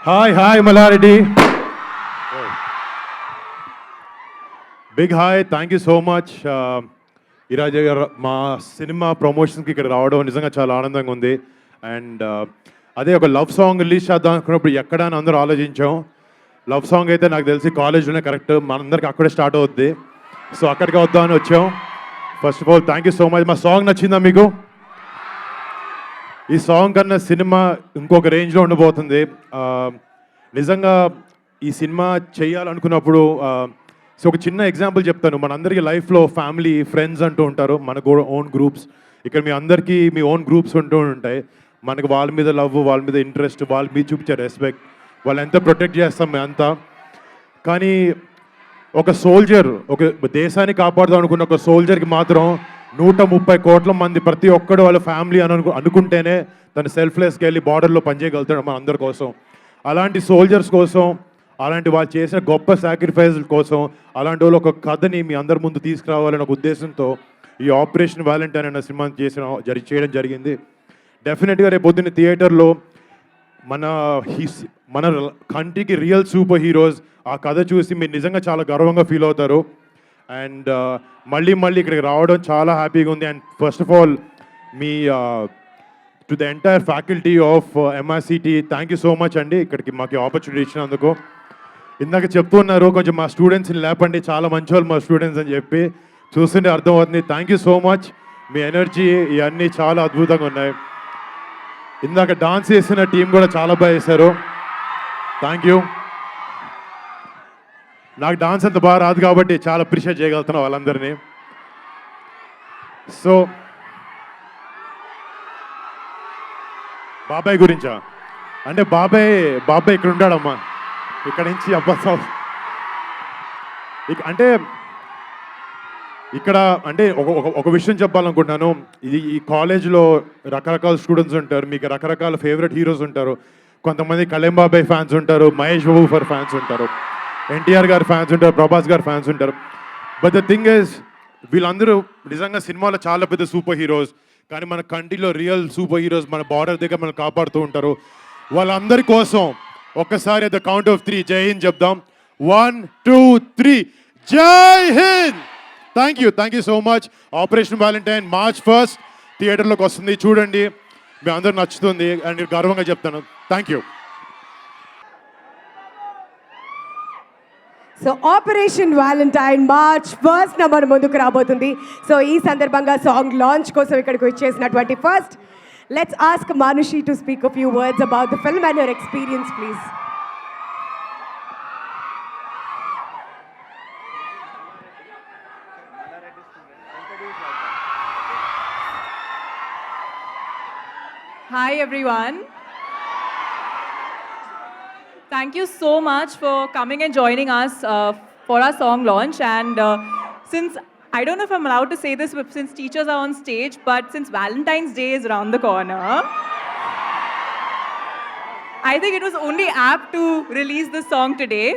Hi, Malareddy. Big hi, thank you so much. ఈరోజు మా cinema ప్రమోషన్స్కి ఇక్కడ రావడం నిజంగా చాలా ఆనందంగా ఉంది. అండ్ అదే ఒక లవ్ సాంగ్ రిలీజ్ చేద్దాం అనుకున్నప్పుడు ఎక్కడ అని అందరూ ఆలోచించాం. లవ్ సాంగ్ అయితే నాకు తెలిసి కాలేజ్లోనే కరెక్ట్, మనందరికి అక్కడే స్టార్ట్ అవుద్ది. సో అక్కడికి వద్దామని వచ్చాం. First of all thank you so much. మా సాంగ్ నచ్చిందా మీకు? ఈ సాంగ్ కన్నా సినిమా ఇంకొక రేంజ్లో ఉండబోతుంది. నిజంగా ఈ సినిమా చేయాలనుకున్నప్పుడు సో ఒక చిన్న ఎగ్జాంపుల్ చెప్తాను. మనందరికీ లైఫ్లో ఫ్యామిలీ, ఫ్రెండ్స్ అంటూ ఉంటారు, మనకు ఓన్ గ్రూప్స్. ఇక్కడ మీ అందరికీ మీ ఓన్ గ్రూప్స్ ఉంటూ ఉంటాయి. మనకు వాళ్ళ మీద లవ్, వాళ్ళ మీద ఇంట్రెస్ట్, వాళ్ళ మీద చూపించే రెస్పెక్ట్, వాళ్ళు ఎంత ప్రొటెక్ట్ చేస్తాం అంతా. కానీ ఒక సోల్జర్, ఒక దేశాన్ని కాపాడుదాం అనుకున్న ఒక సోల్జర్కి మాత్రం 130 కోట్ల మంది ప్రతి ఒక్కడు వాళ్ళ ఫ్యామిలీ అనుకుంటేనే తను సెల్ఫ్లెస్కి వెళ్ళి బార్డర్లో పనిచేయగలుగుతాడు మన అందరి కోసం. అలాంటి సోల్జర్స్ కోసం, అలాంటి వాళ్ళు చేసిన గొప్ప సాక్రిఫైస్ కోసం, అలాంటి వాళ్ళు ఒక కథని మీ అందరి ముందు తీసుకురావాలనే ఒక ఉద్దేశంతో ఈ ఆపరేషన్ వ్యాలంటైన్ అనే సినిమా చేయడం జరిగింది. డెఫినెట్గా రేపు పొద్దున్న థియేటర్లో మన కంట్రీకి రియల్ సూపర్ హీరోస్ ఆ కథ చూసి మీరు నిజంగా చాలా గర్వంగా ఫీల్ అవుతారు. అండ్ మళ్ళీ ఇక్కడికి రావడం చాలా హ్యాపీగా ఉంది. And first of all me to the entire faculty of MRCT thank you so much అండి, ఇక్కడికి మాకు ఆపర్చునిటీ ఇచ్చినందుకు. ఇందాక చెప్తున్నారు కొంచెం మా స్టూడెంట్స్ని లేపండి, చాలా మంచి వాళ్ళు మా స్టూడెంట్స్ అని చెప్పి, చూస్తుంటే అర్థమవుతుంది. Thank you so much. Me energy ఇవన్నీ చాలా అద్భుతంగా ఉన్నాయి. ఇందాక డాన్స్ చేసిన టీం కూడా చాలా బాగా చేశారు. Thank you. నాకు డాన్స్ అంత బాగా రాదు కాబట్టి చాలా అప్రిషియేట్ చేయగలుగుతున్నాను వాళ్ళందరినీ. సో బాబాయ్ గురించా అంటే బాబాయ్ ఇక్కడ ఉంటాడమ్మా, ఇక్కడ నుంచి అబ్బా అంటే ఇక్కడ అంటే ఒక విషయం చెప్పాలనుకుంటున్నాను. ఈ కాలేజ్లో రకరకాల స్టూడెంట్స్ ఉంటారు, మీకు రకరకాల ఫేవరెట్ హీరోస్ ఉంటారు. కొంతమంది కళ్యాణ్ బాబాయ్ ఫ్యాన్స్ ఉంటారు, మహేష్ బాబు ఫ్యాన్స్ ఉంటారు, ఎన్టీఆర్ గారి ఫ్యాన్స్ ఉంటారు, ప్రభాస్ గారి ఫ్యాన్స్ ఉంటారు. బట్ ద థింగ్ ఈజ్ వీళ్ళందరూ నిజంగా సినిమాలో చాలా పెద్ద సూపర్ హీరోస్. కానీ మన కంట్రీలో రియల్ సూపర్ హీరోస్ మన బార్డర్ దగ్గర మనం కాపాడుతూ ఉంటారు. వాళ్ళందరి కోసం ఒక్కసారి ద కౌంట్ ఆఫ్ 3 జై హింద్ చెప్దాం. 1, 2, 3 జై Hind. Thank you so much. Operation Valentine March 1 థియేటర్లోకి వస్తుంది, చూడండి, మీ అందరూ నచ్చుతుంది అండ్ గర్వంగా చెప్తాను. Thank you. So operation Valentine March 1 మన ముందుకు రాబోతుంది. సో ఈ సందర్భంగా సాంగ్ లాంచ్ కోసం ఇక్కడికి వచ్చేసినటువంటి first let's ask Manushi to speak a few words about the film and your experience please. Hi everyone. Thank you so much for coming and joining us for our song launch. And since I don't know if I'm allowed to say this, but since teachers are on stage, but since Valentine's Day is around the corner, I think it was only apt to release this song today.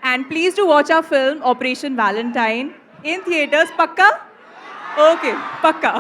And please do watch our film Operation Valentine in theaters. Pakka? Okay, pakka.